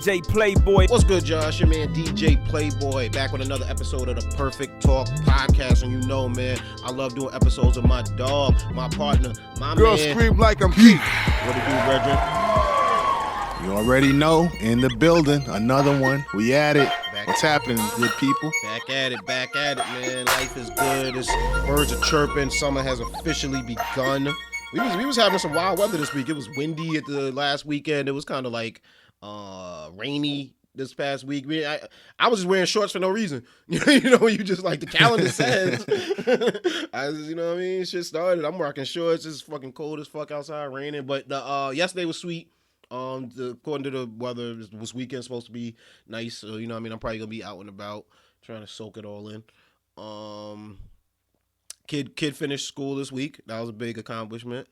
DJ Playboy. What's good, y'all? It's your man DJ Playboy back with another episode of the Perfect Talk podcast. And you know, man, I love doing episodes of my dog, my partner, my Girl man. scream like I'm Keith. What it do, brethren? You already know, in the building, another one. We at it. Back What's happening, good people? Back at it, man. Life is good. Birds are chirping. Summer has officially begun. We was having some wild weather this week. It was windy at the last weekend. It was kind of like rainy this past week. I was just wearing shorts for no reason. You know, you just like the calendar says. You know what I mean? Shit started. I'm rocking shorts. It's fucking cold as fuck outside, raining. But yesterday was sweet. According to the weather, this weekend supposed to be nice. So, you know what I mean? I'm probably gonna be out and about trying to soak it all in. Kid finished school this week. That was a big accomplishment.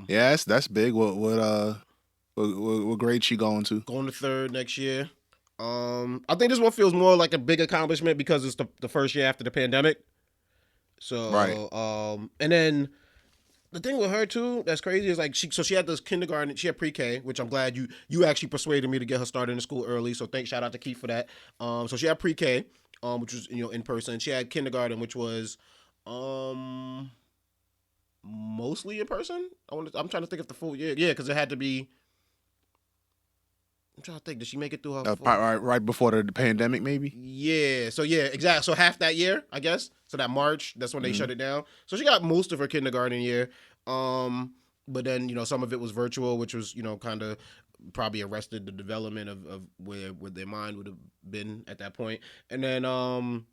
Yes, that's big. What grade she going to? Going to third next year. I think this one feels more like a big accomplishment because it's the first year after the pandemic. So right. And then the thing with her too that's crazy is like she had this kindergarten, she had pre-K, which I'm glad you actually persuaded me to get her started in school early. So shout out to Keith for that. So she had pre-K, which was in person. She had kindergarten, which was mostly in person. I'm trying to think of the full year. Yeah, because it had to be. I'm trying to think. Did she make it through her? Right before the pandemic, maybe. Yeah. So yeah, exactly. So half that year, I guess. So that March, that's when they shut it down. So she got most of her kindergarten year. But then some of it was virtual, which was kind of probably arrested the development of where their mind would have been at that point. And then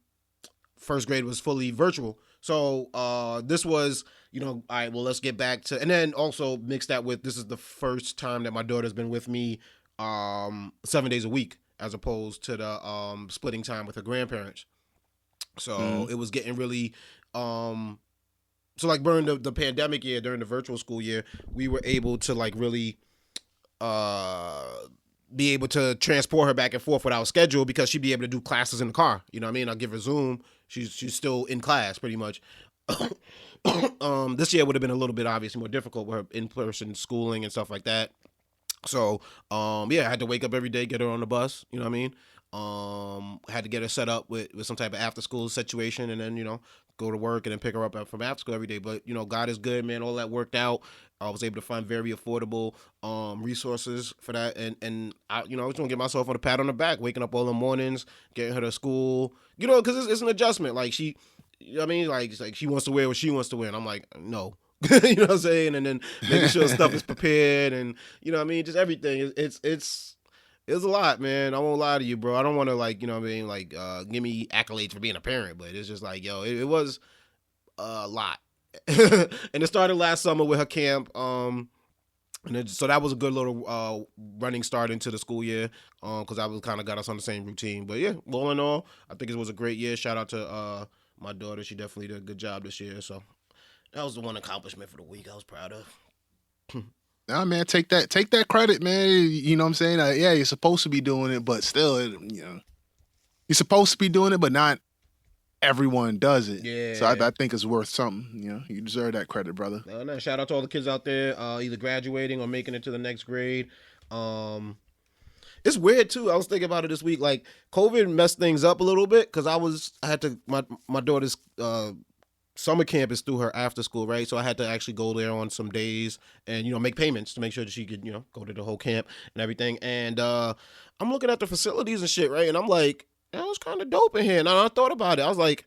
first grade was fully virtual. So this was all right. Well, let's get back to, and then also mix that with this is the first time that my daughter's been with me 7 days a week as opposed to the splitting time with her grandparents. So it was getting really so like during the pandemic year, during the virtual school year, we were able to like really be able to transport her back and forth without schedule because she'd be able to do classes in the car. You know what I mean? I'll give her Zoom. She's still in class pretty much. This year would have been a little bit obviously more difficult with her in-person schooling and stuff like that. So, I had to wake up every day, get her on the bus, you know what I mean? Had to get her set up with some type of after school situation and then, go to work and then pick her up from after school every day. But, God is good, man. All that worked out. I was able to find very affordable resources for that. And I was going to get myself on a pat on the back, waking up all the mornings, getting her to school, because it's an adjustment. Like she wants to wear what she wants to wear. And I'm like, no. You know what I'm saying? And then making sure stuff is prepared and, just everything. It's a lot, man. I won't lie to you, bro. I don't want to give me accolades for being a parent, but it's just like, it was a lot. And it started last summer with her camp. And so that was a good little running start into the school year because I was kind of got us on the same routine. But yeah, all in all, I think it was a great year. Shout out to my daughter. She definitely did a good job this year. So that was the one accomplishment for the week I was proud of. Nah, man, take that credit, man. You know what I'm saying? Yeah, you're supposed to be doing it, but still, you're supposed to be doing it, but not everyone does it. Yeah. So I think it's worth something. You deserve that credit, brother. No, shout out to all the kids out there, either graduating or making it to the next grade. It's weird too. I was thinking about it this week. Like COVID messed things up a little bit because my daughter's summer camp is through her after school, right? So I had to actually go there on some days and, make payments to make sure that she could, go to the whole camp and everything. And I'm looking at the facilities and shit, right? And I'm like, that was kind of dope in here. And I thought about it. I was like,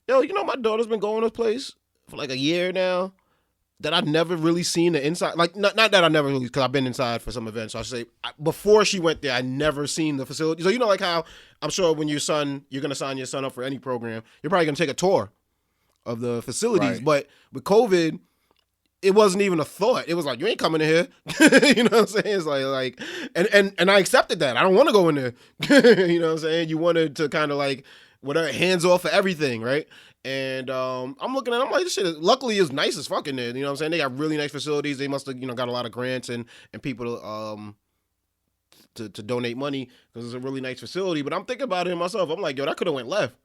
my daughter's been going to this place for like a year now that I've never really seen the inside. Like, not that I never really, because I've been inside for some events. So I should say, before she went there, I never seen the facility. So, like how I'm sure when you're going to sign your son up for any program, you're probably going to take a tour of the facilities. Right. But with COVID, it wasn't even a thought. It was like, you ain't coming in here. You know what I'm saying? It's like and I accepted that. I don't want to go in there. You know what I'm saying? You wanted to kind of like whatever, hands off for everything, right? And I'm looking at it, I'm like, this shit luckily is nice as fucking there. You know what I'm saying? They got really nice facilities. They must have, got a lot of grants and people to donate money because it's a really nice facility. But I'm thinking about it myself. I'm like, that could have went left.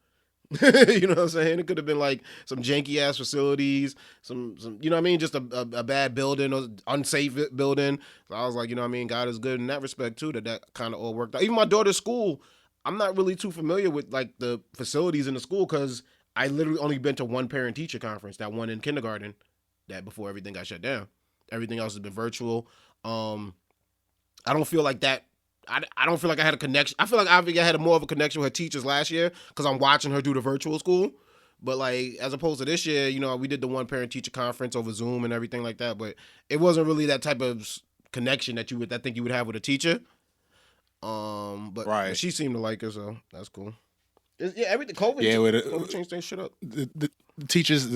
You know what I'm saying? It could have been like some janky ass facilities, some you know what I mean, just a bad building or unsafe building. So I was like, you know what I mean, God is good in that respect too. That kind of all worked out. Even my daughter's school, I'm not really too familiar with like the facilities in the school because I literally only been to one parent teacher conference, that one in kindergarten, that before everything got shut down. Everything else has been virtual. I don't feel like that. I don't feel like I had a connection. I feel like I had more of a connection with her teachers last year because I'm watching her do the virtual school. But like as opposed to this year, you know, we did the one parent teacher conference over Zoom and everything like that. But it wasn't really that type of connection that I think you would have with a teacher. But she seemed to like her, so that's cool. Yeah, everything COVID. Yeah, COVID changed that shit up. The teachers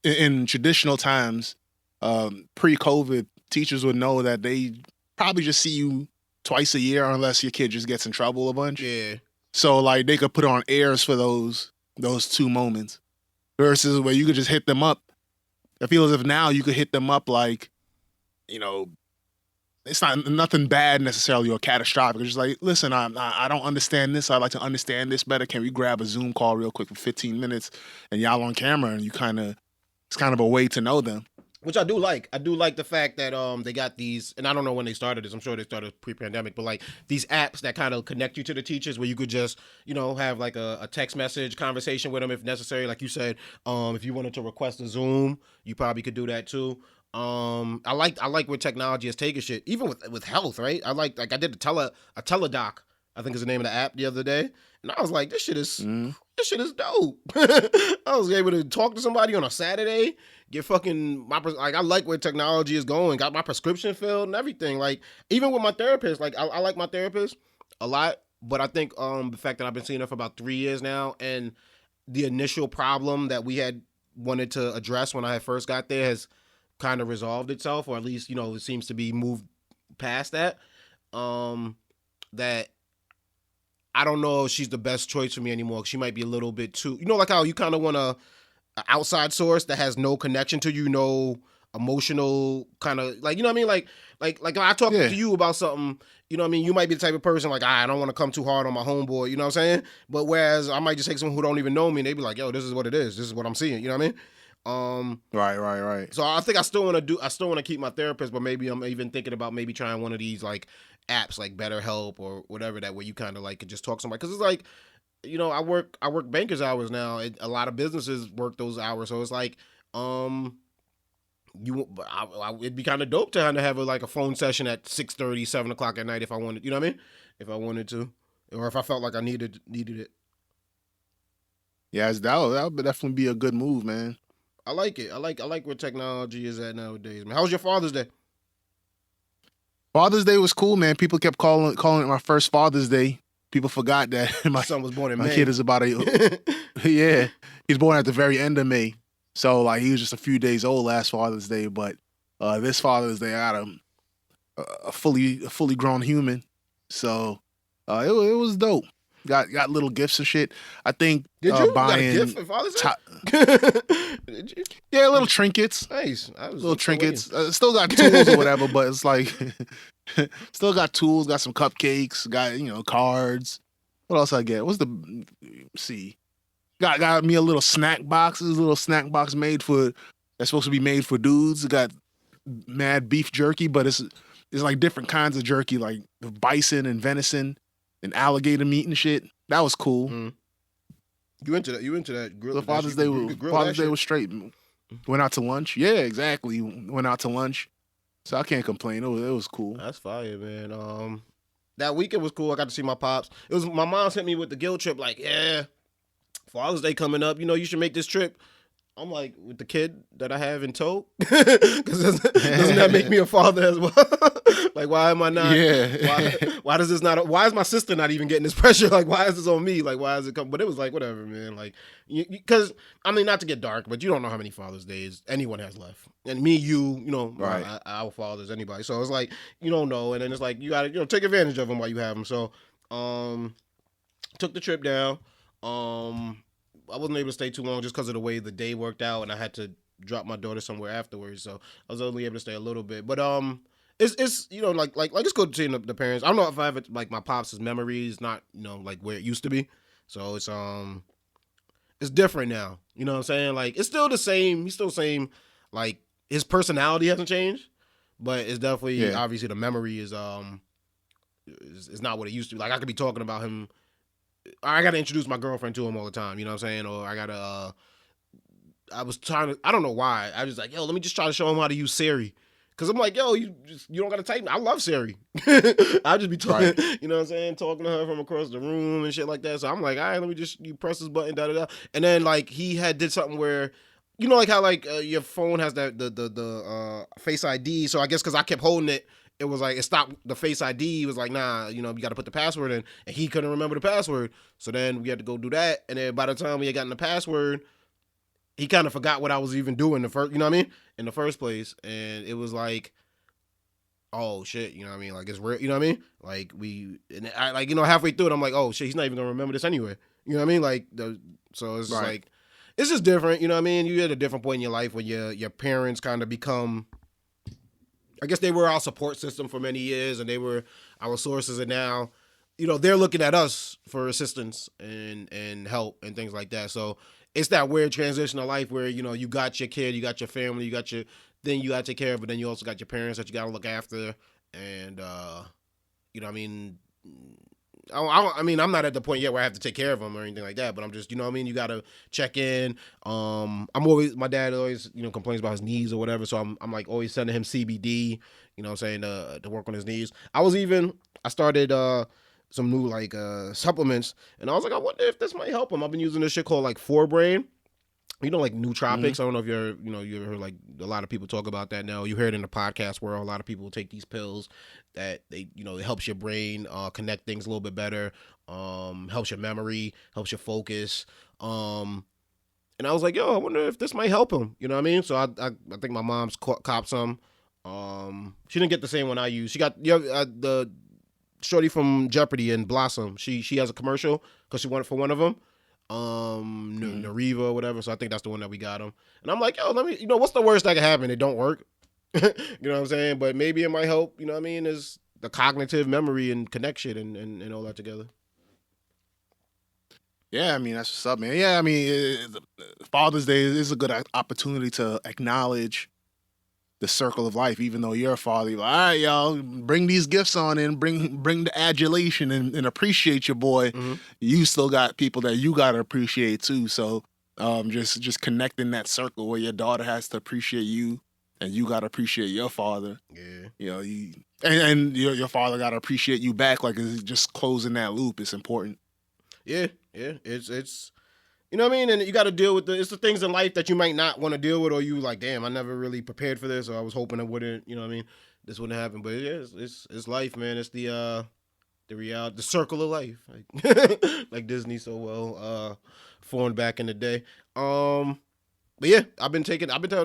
in traditional times, pre-COVID, teachers would know that they probably just see you twice a year unless your kid just gets in trouble a bunch. Yeah. So like they could put on airs for those 2 moments versus where you could just hit them up. I feel as if now you could hit them up like, you know, it's not nothing bad necessarily or catastrophic. It's just like, listen, I don't understand this. I'd like to understand this better. Can we grab a Zoom call real quick for 15 minutes and y'all on camera and it's kind of a way to know them. Which I do like. I do like the fact that they got these, and I don't know when they started this. I'm sure they started pre-pandemic, but like these apps that kind of connect you to the teachers, where you could just, you know, have like a text message conversation with them if necessary. Like you said, if you wanted to request a Zoom, you probably could do that too. I like where technology has taken shit, even with health, right? I did a teledoc, I think is the name of the app the other day, and I was like, this shit is dope. I was able to talk to somebody on a Saturday. Get fucking I like where technology is going. Got my prescription filled and everything. Like even with my therapist, like I like my therapist a lot, but I think the fact that I've been seeing her for about 3 years now, and the initial problem that we had wanted to address when I first got there has kind of resolved itself, or at least, you know, it seems to be moved past that. That I don't know if she's the best choice for me anymore. She might be a little bit too, you know, like how you kind of want an outside source that has no connection to you, no emotional kind of, like, you know what I mean? Like if I talk to you about something, you know what I mean? You might be the type of person like, I don't want to come too hard on my homeboy, you know what I'm saying? But whereas I might just take someone who don't even know me and they be like, yo, this is what it is. This is what I'm seeing, you know what I mean? Right. So I think I still want to keep my therapist, but maybe I'm even thinking about maybe trying one of these like apps like BetterHelp or whatever, that way you kind of like could just talk to somebody. Cause it's like, you know, I work banker's hours now. A lot of businesses work those hours. So it's like, it'd be kind of dope to have a phone session at 6:30, 7 o'clock at night if I wanted, you know what I mean? If I wanted to, or if I felt like I needed it. Yeah, that would definitely be a good move, man. I like it. I like where technology is at nowadays, man. How was your Father's Day? Father's Day was cool, man. People kept calling it my first Father's Day. People forgot that my son was born in May. My kid is about yeah, he's born at the very end of May. So like he was just a few days old last Father's Day, but this Father's Day I got a fully grown human. So it was dope. Got little gifts and shit. I think did you buying got a gift for Father's Day? Did you? Yeah, little trinkets. Nice. Little trinkets. Still got tools or whatever, but it's like still got tools. Got some cupcakes. Got, you know, cards. What else I get? See. Got me a little snack box. This little snack box that's supposed to be made for dudes. It got mad beef jerky, but it's like different kinds of jerky, like the bison and venison and alligator meat and shit. That was cool. Mm. You into that grill? The Father's Day was straight. Went out to lunch. Yeah, exactly. Went out to lunch. So I can't complain. It was cool. That's fire, man. That weekend was cool. I got to see my pops. My mom sent me with the guilt trip, like, yeah, Father's Day coming up. You know, you should make this trip. I'm like, with the kid that I have in tow? Because doesn't that make me a father as well? Like, why am I not? Yeah. Why does this not? Why is my sister not even getting this pressure? Like, why is this on me? Like, why is it come? But it was like, whatever, man. Like, because, I mean, not to get dark, but you don't know how many Father's Days anyone has left. And me, you know, right. Our fathers, anybody. So it's like, you don't know. And then it's like, you got to, you know, take advantage of them while you have them. So, took the trip down. I wasn't able to stay too long just because of the way the day worked out, and I had to drop my daughter somewhere afterwards, so I was only able to stay a little bit. But it's you know, like it's good seeing the parents. I don't know if I have like my pops' memories, not, you know, like where it used to be. So it's it's different now. You know what I'm saying? Like it's still the same. He's still the same. Like his personality hasn't changed, but it's definitely obviously the memory is not what it used to be. Like I could be talking about him. I got to introduce my girlfriend to him all the time. You know what I'm saying? Or I got to. I was trying to. I don't know why. I was like, yo, let me just try to show him how to use Siri. Cause I'm like, yo, you don't gotta type. I love Siri. I'll just be talking, you know what I'm saying, talking to her from across the room and shit like that. So I'm like, all right, let me just you press this button, da da da. And then like he did something where, you know, like how like your phone has that the Face ID. So I guess because I kept holding it, it was like it stopped the Face ID. It was like, nah, you know, you got to put the password in, and he couldn't remember the password. So then we had to go do that. And then by the time we had gotten the password, he kind of forgot what I was even doing the first, you know what I mean, in the first place, and it was like, oh shit, you know what I mean, like it's real, you know what I mean, like I like, you know, halfway through it, I'm like, oh shit, he's not even gonna remember this anyway, you know what I mean, like so it's just like, it's just different, you know what I mean. You at a different point in your life when your parents kind of become, I guess they were our support system for many years, and they were our sources, and now, you know, they're looking at us for assistance and help and things like that. So it's that weird transition of life where, you know, you got your kid, you got your family, you got your thing you got to take care of, but then you also got your parents that you got to look after. And, you know what I mean? I mean, I'm not at the point yet where I have to take care of them or anything like that, but I'm just, you know what I mean? You got to check in. My dad always, you know, complains about his knees or whatever. So I'm like always sending him CBD, you know what I'm saying, to work on his knees. I started, some new like supplements, and I was like, I wonder if this might help him. I've been using this shit called like 4Brain, you know, like nootropics. I don't know if you ever heard like a lot of people talk about that now. You hear it in the podcast where a lot of people take these pills that they, you know, it helps your brain connect things a little bit better, helps your memory, helps your focus, and I was like, yo, I wonder if this might help him. You know what I mean? So I think my mom's copped some. She didn't get the same one I used. She got the shorty from Jeopardy and Blossom. She has a commercial because she won it for one of them. Nariva or whatever. So I think that's the one that we got him. And I'm like, yo, let me, you know, what's the worst that can happen? It don't work. You know what I'm saying? But maybe it might help, you know what I mean, is the cognitive memory and connection and all that together. Yeah, I mean, that's what's up, man. Yeah, I mean, Father's Day is a good opportunity to acknowledge the circle of life. Even though you're a father, you're like, all right, y'all, bring these gifts on in, bring the adulation and appreciate your boy. You still got people that you got to appreciate too. So just connecting that circle where your daughter has to appreciate you and you got to appreciate your father. Yeah. You know, and your father got to appreciate you back. Like, it's just closing that loop. It's important. Yeah. It's you know what I mean? And you got to deal with it's the things in life that you might not want to deal with, or you like, damn, I never really prepared for this, or I was hoping it wouldn't, you know what I mean? This wouldn't happen. But yeah, it's life, man. It's the reality, the circle of life, like Disney so well formed back in the day. But yeah, I've been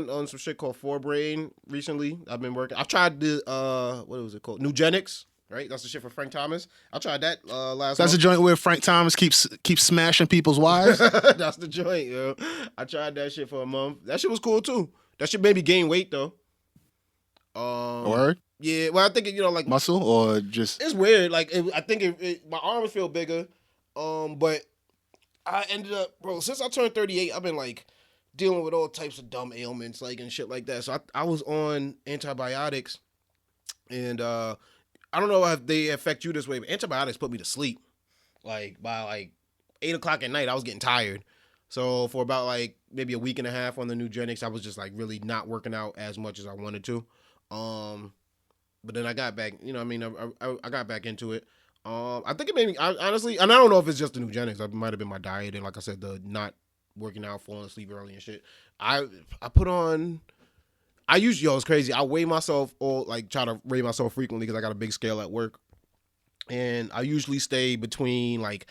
on some shit called 4Brain recently. I've tried the what was it called? Nugenics. Right, that's the shit for Frank Thomas. I tried that last. That's month. the joint where Frank Thomas keeps smashing people's wives. That's the joint, yo. I tried that shit for a month. That shit was cool too. That shit made me gain weight though. Word? Yeah. Well, I think it, you know, like muscle or just it's weird. Like I think my arms feel bigger. But I ended up, bro. Since I turned 38, I've been like dealing with all types of dumb ailments, like and shit like that. So I was on antibiotics, and I don't know if they affect you this way, but antibiotics put me to sleep. Like by like 8 o'clock at night, I was getting tired. So for about like maybe a week and a half on the Nugenics, I was just like really not working out as much as I wanted to. But then I got back, you know what I mean? I got back into it. I think it made me, honestly, and I don't know if it's just the Nugenics. It might have been my diet and like I said, the not working out, falling asleep early and shit. I put on... it's crazy. I weigh myself try to weigh myself frequently because I got a big scale at work. And I usually stay between like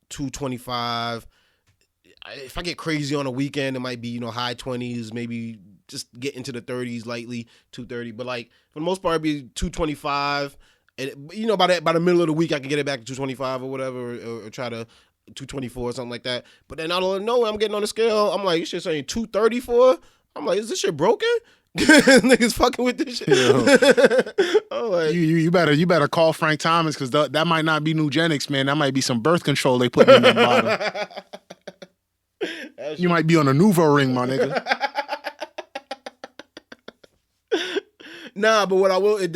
225. If I get crazy on a weekend, it might be, you know, high 20s, maybe just get into the 30s lightly, 230. But like for the most part, it'd be 225. And, you know, by the middle of the week, I can get it back to 225 or whatever, or try to 224 or something like that. But then out of nowhere, I'm getting on the scale. I'm like, you shit saying 234? I'm like, is this shit broken? Niggas fucking with this shit. I'm like, you better call Frank Thomas because that might not be Nugenics, man. That might be some birth control they put in the bottom. You might be on a Nouveau ring, my nigga. Nah, but what I will, it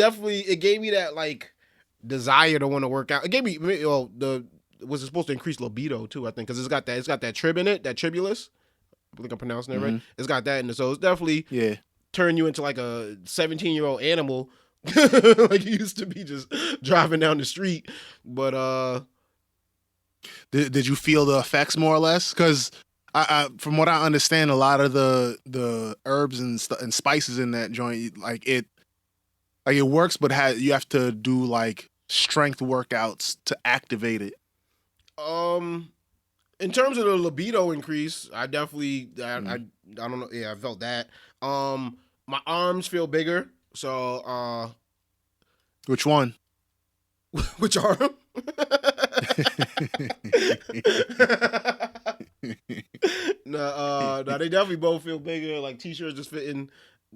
gave me that like desire to want to work out. It gave me, was it supposed to increase libido too? I think because it's got that trib in it, that tribulus. I think I'm pronouncing it right. It's got that in it, so it's definitely turn you into like a 17-year-old animal, like you used to be just driving down the street. But did you feel the effects more or less? Because I from what I understand, a lot of the herbs and spices in that joint, like it works, but you have to do like strength workouts to activate it. In terms of the libido increase, I definitely I don't know. Yeah, I felt that. My arms feel bigger. So which one? Which arm? No, they definitely both feel bigger. Like t-shirts just fitting,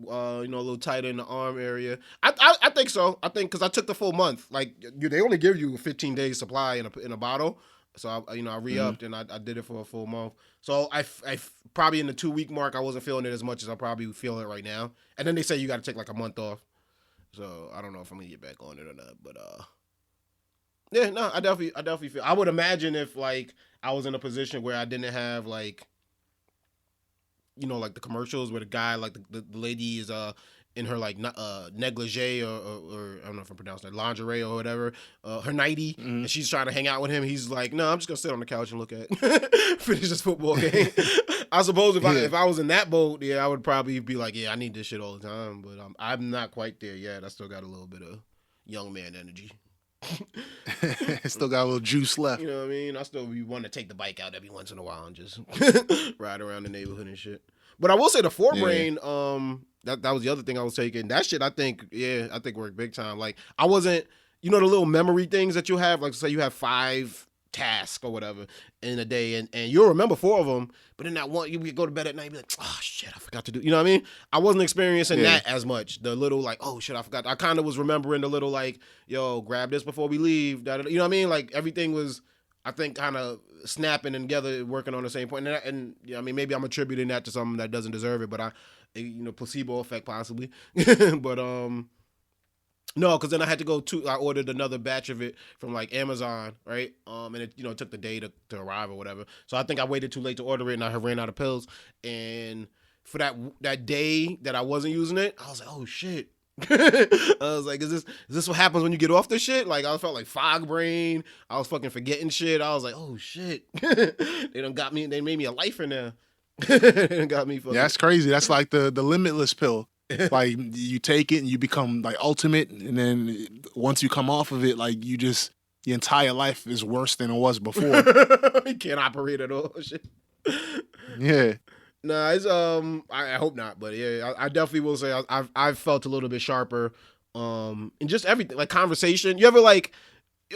a little tighter in the arm area. I think so. I think because I took the full month. Like they only give you a 15 days supply in a bottle. So I re-upped and I did it for a full month. So I probably in the 2-week mark I wasn't feeling it as much as I probably feel it right now. And then they say you got to take like a month off. So I don't know if I'm gonna get back on it or not. But yeah, no, I definitely feel. I would imagine if like I was in a position where I didn't have like, like the commercials where the guy like the lady is in her like negligee or I don't know if I'm pronouncing that, lingerie or whatever, her nightie, and she's trying to hang out with him. He's like, no, I'm just gonna sit on the couch and look at finish this football game. I suppose if I was in that boat, I would probably be like, I need this shit all the time. But I'm not quite there yet. I still got a little bit of young man energy. Still got a little juice left. You know what I mean? I still want to take the bike out every once in a while and just ride around the neighborhood and shit. But I will say the forebrain, that was the other thing I was taking. That shit, I think worked big time. Like I wasn't, the little memory things that you have, like say you have 5 tasks or whatever in a day, and you'll remember 4 of them, but in that one, you go to bed at night and be like, oh shit, I forgot to do. You know what I mean? I wasn't experiencing that as much. The little like, oh shit, I forgot. I kind of was remembering the little like, yo, grab this before we leave. You know what I mean? Like everything was, I think, kind of snapping and together, working on the same point. And I mean, maybe I'm attributing that to something that doesn't deserve it, but placebo effect possibly. But no, because then I had to go I ordered another batch of it from like Amazon, right? And it took the day to arrive or whatever. So I think I waited too late to order it, and I ran out of pills. And for that day that I wasn't using it, I was like, oh shit. I was like, is this what happens when you get off this shit? Like I felt like fog brain. I was fucking forgetting shit. I was like, oh shit. They done got me. They made me a lifer now. They done got me fucking. Yeah, that's crazy. That's like the limitless pill. Like you take it and you become like ultimate, and then once you come off of it, like your entire life is worse than it was before. You can't operate at all. Shit. Yeah. Nah, it's I hope not, but yeah, I definitely will say I've felt a little bit sharper, and just everything like conversation. You ever like,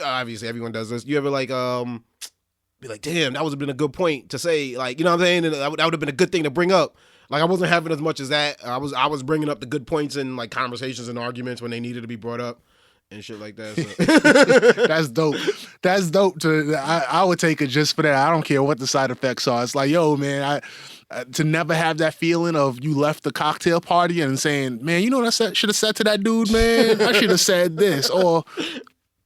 obviously everyone does this. You ever like be like, damn, that would have been a good point to say, like, you know what I'm saying? And that would have been a good thing to bring up. Like I wasn't having as much as that. I was bringing up the good points in like conversations and arguments when they needed to be brought up and shit like that. So. That's dope. That's dope. I would take it just for that. I don't care what the side effects are. It's like, yo, man, to never have that feeling of you left the cocktail party and saying, man, you know what I should have said to that dude, man? I should have said this. Or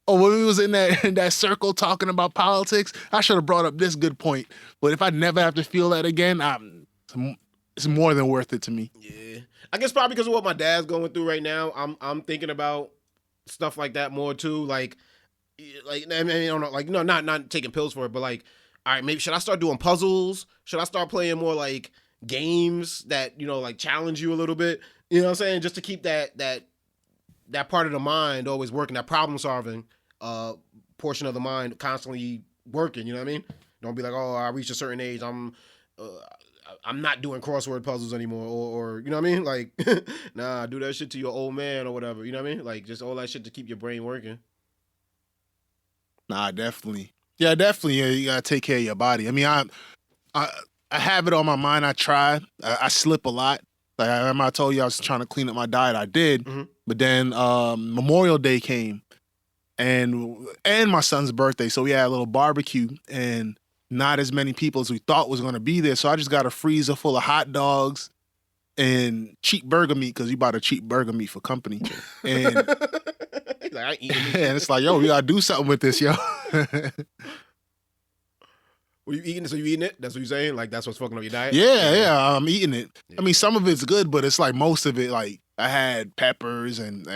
when we was in that circle talking about politics, I should have brought up this good point. But if I never have to feel that again, it's more than worth it to me. Yeah, I guess probably because of what my dad's going through right now. I'm thinking about stuff like that more too. Like I mean, I don't know, like not taking pills for it, but like, all right, maybe should I start doing puzzles? Should I start playing more like games that like challenge you a little bit? You know what I'm saying? Just to keep that part of the mind always working, that problem solving portion of the mind constantly working. You know what I mean? Don't be like, oh, I reached a certain age, I'm not doing crossword puzzles anymore, or you know what I mean? Like, nah, do that shit to your old man or whatever. You know what I mean? Like, just all that shit to keep your brain working. Nah, definitely. Yeah, definitely. Yeah, you gotta take care of your body. I mean, I have it on my mind. I try. I slip a lot. Like I remember I told you I was trying to clean up my diet. I did, but then Memorial Day came, and my son's birthday, so we had a little barbecue, and not as many people as we thought was going to be there. So I just got a freezer full of hot dogs and cheap burger meat because you bought a cheap burger meat for company. And, He's like, I ain't eating this and it's like, yo, we got to do something with this, yo. What you eating? So you eating it? That's what you're saying? Like, that's what's fucking up your diet? Yeah, I'm eating it. Yeah. I mean, some of it's good, but it's like most of it, like I had peppers and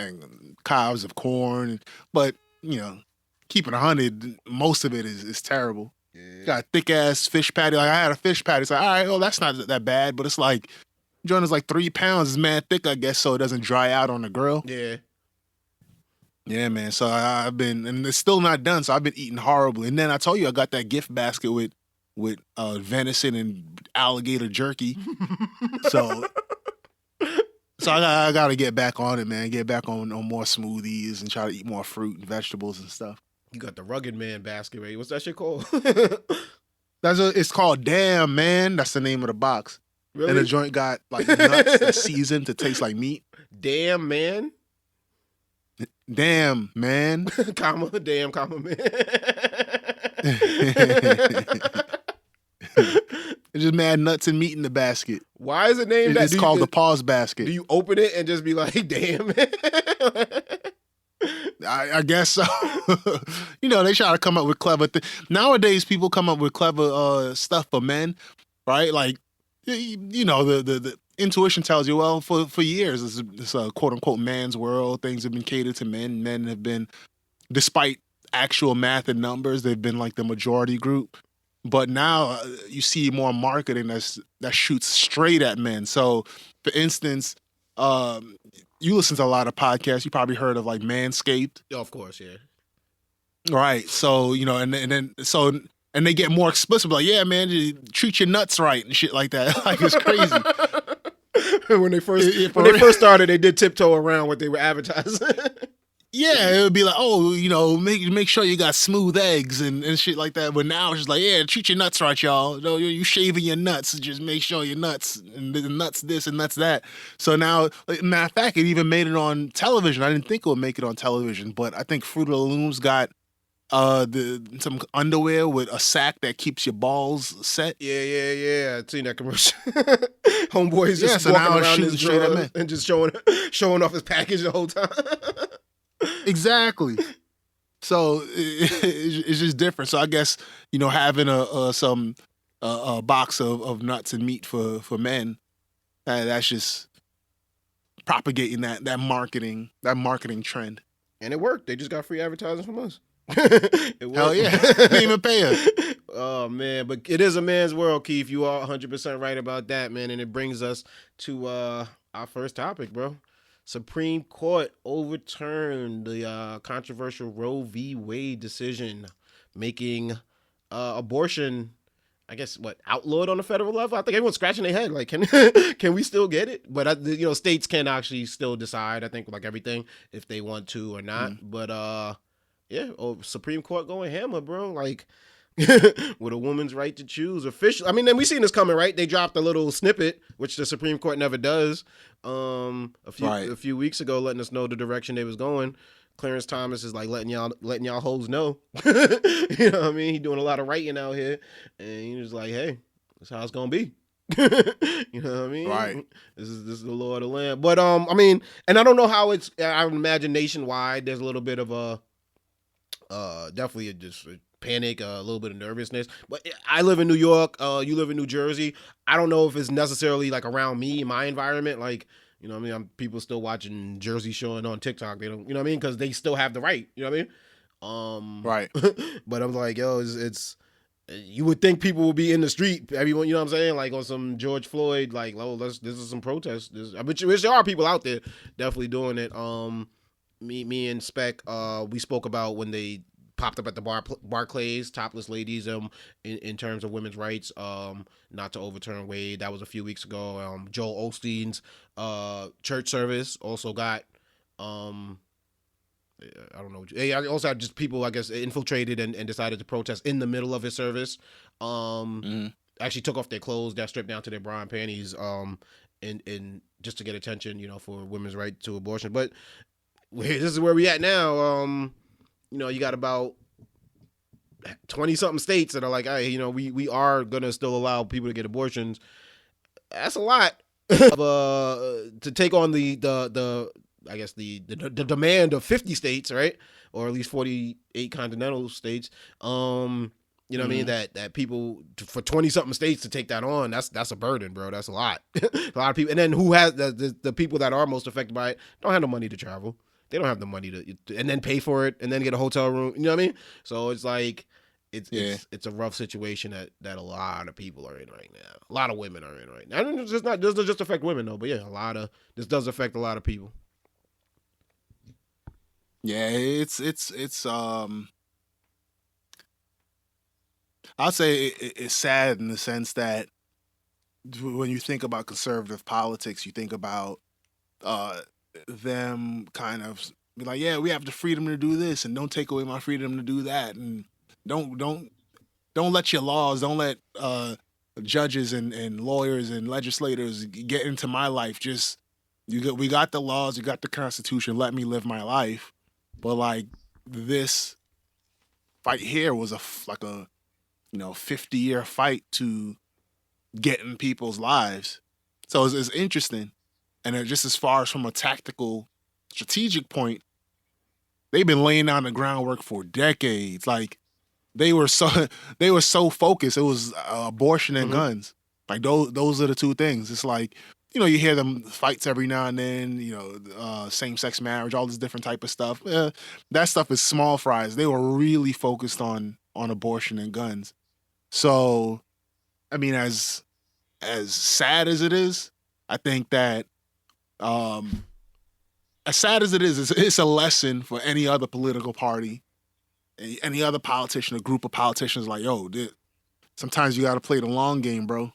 cobs of corn. But, you know, keeping 100, most of it is terrible. Yeah. Got a thick-ass fish patty. Like, I had a fish patty. It's like, all right, well, that's not that bad. But it's like, joint is like 3 pounds. It's mad thick, I guess, so it doesn't dry out on the grill. Yeah. Yeah, man. So I've been, and it's still not done, so I've been eating horribly. And then I told you I got that gift basket with venison and alligator jerky. So I got to get back on it, man. Get back on more smoothies and try to eat more fruit and vegetables and stuff. You got the rugged man basket, right? What's that shit called? It's called Damn Man. That's the name of the box. Really? And the joint got like nuts that's seasoned to taste like meat. Damn man. Damn man. Comma man. It's just mad nuts and meat in the basket. Why is it named that? It's called the pause basket. Do you open it and just be like, damn it? I guess so. You know, they try to come up with clever things. Nowadays, people come up with clever stuff for men, right? Like, you know, the intuition tells you, well, for years, it's a quote-unquote man's world. Things have been catered to men. Men have been, despite actual math and numbers, they've been like the majority group. But now you see more marketing that shoots straight at men. So, for instance, you listen to a lot of podcasts. You probably heard of like Manscaped. Oh, of course, yeah. Right. So, you know, and they get more explicit, like, yeah, man, you treat your nuts right and shit like that. Like, it's crazy. when they first started, they did tiptoe around what they were advertising. Yeah, it would be like, oh, you know, make sure you got smooth eggs and shit like that. But now it's just like, yeah, treat your nuts right, y'all. No, you shaving your nuts, just make sure your nuts and the nuts this and nuts that. So now, like, matter of fact, it even made it on television. I didn't think it would make it on television, but I think Fruit of the Loom's got some underwear with a sack that keeps your balls set. Yeah. I've seen that commercial. Homeboy's just so walking now it's around shooting his straight at drugs men. and just showing off his package the whole time. Exactly. So it's just different. So I guess, you know, having a box of nuts and meat for men, that's just propagating that marketing trend. And it worked. They just got free advertising from us. It worked. Hell yeah. They didn't even pay us. Oh, man. But it is a man's world, Keith. You are 100% right about that, man. And it brings us to our first topic, bro. Supreme Court overturned the controversial Roe v. Wade decision, making abortion, I guess, outlawed on the federal level. I think everyone's scratching their head, like, can we still get it? But you know, states can actually still decide, I think, like everything, if they want to or not. But yeah, Supreme Court going hammer, bro. Like, with a woman's right to choose officially. I mean, then we seen this coming, right? They dropped a little snippet, which the Supreme Court never does. A few weeks ago, letting us know the direction they was going. Clarence Thomas is like letting y'all hoes know. You know what I mean? He doing a lot of writing out here, and he was like, "Hey, that's how it's gonna be." You know what I mean? Right. This is the law of the land. But I mean, and I don't know how it's. I would imagine nationwide, there's a little bit of a definitely just panic, a little bit of nervousness. But I live in New York. You live in New Jersey. I don't know if it's necessarily like around me, in my environment. Like, you know what I mean? People still watching Jersey showing on TikTok. They don't, you know what I mean? Because they still have the right. You know what I mean? Right. But I'm like, yo, it's you would think people would be in the street. Everyone, you know what I'm saying? Like on some George Floyd, like, oh, this is some protest. But there are people out there definitely doing it. Me and Spec, we spoke about when they popped up at the Barclays, topless ladies, in terms of women's rights, not to overturn Wade. That was a few weeks ago. Joel Osteen's church service also got, I don't know. I also had just people, I guess, infiltrated and decided to protest in the middle of his service. Actually took off their clothes, got stripped down to their bra and panties, and just to get attention, you know, for women's right to abortion. But this is where we at now. You know, you got about 20 something states that are like, hey, we are gonna still allow people to get abortions. That's a lot of to take on the I guess the demand of 50 states, right? Or at least 48 continental states. You know what I mean? That people for 20 something states to take that on, that's a burden, bro. That's a lot. A lot of people. And then who has the people that are most affected by it don't have the money to travel. They don't have the money to and then pay for it and then get a hotel room. You know what I mean? So it's like it's a rough situation that a lot of people are in right now. A lot of women are in right now. And it doesn't just affect women though, but yeah, this does affect a lot of people. Yeah, it's I'll say it's sad in the sense that when you think about conservative politics, you think about them kind of be like, yeah, we have the freedom to do this, and don't take away my freedom to do that, and don't let your laws, don't let judges and lawyers and legislators get into my life. Just we got the laws, you got the Constitution. Let me live my life. But like this fight here was a 50-year fight to get in people's lives. So it's interesting. And just as far as from a tactical, strategic point, they've been laying down the groundwork for decades. Like they were so focused. It was abortion and guns. Like those are the two things. It's like, you hear them fights every now and then, same-sex marriage, all this different type of stuff. That stuff is small fries. They were really focused on abortion and guns. So, I mean, as sad as it is, I think that as sad as it is, it's a lesson for any other political party, any other politician, a group of politicians. Like, yo, sometimes you got to play the long game, bro.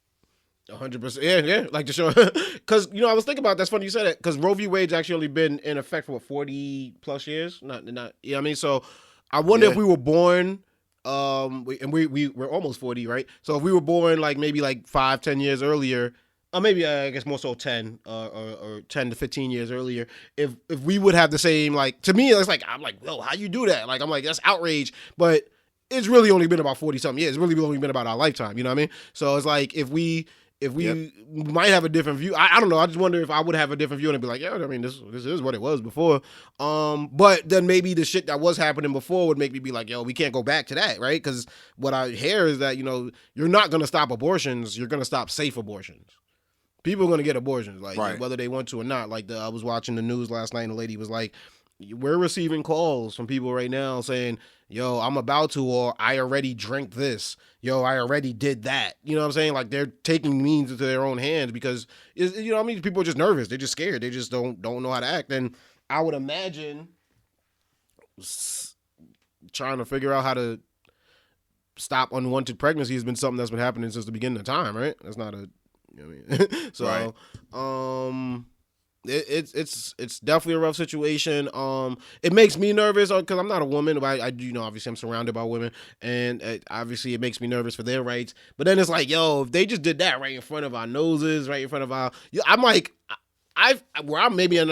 100%. Yeah. Like to show, because I was thinking about that's funny you said it because Roe v. Wade's actually only been in effect for 40 plus years. Not. You know what I mean? So I wonder if we were born. And we're almost 40, right? So if we were born like maybe like 5-10 years earlier, or maybe I guess more so 10 or 10 to 15 years earlier, if we would have the same, like, to me it's like I'm like, whoa, how you do that? Like I'm like, that's outrage, but it's really only been about 40 something years. It's really only been about our lifetime, you know what I mean? So it's like if we might have a different view. I don't know. I just wonder if I would have a different view and be like, yeah, I mean, this is what it was before. But then maybe the shit that was happening before would make me be like, yo, we can't go back to that, right? Because what I hear is that, you're not going to stop abortions. You're going to stop safe abortions. People are going to get abortions, like right. Whether they want to or not. Like I was watching the news last night and the lady was like, we're receiving calls from people right now saying, yo, I'm about to, or I already drank this. Yo, I already did that. You know what I'm saying? Like they're taking means into their own hands because, you know what I mean? People are just nervous. They're just scared. They just don't know how to act. And I would imagine trying to figure out how to stop unwanted pregnancy has been something that's been happening since the beginning of time, right? That's not a, you know what I mean? So, right. It's definitely a rough situation. It makes me nervous because I'm not a woman, but I do obviously I'm surrounded by women, and obviously it makes me nervous for their rights. But then it's like, yo, if they just did that right in front of our noses, right in front of our, I'm like, I might be in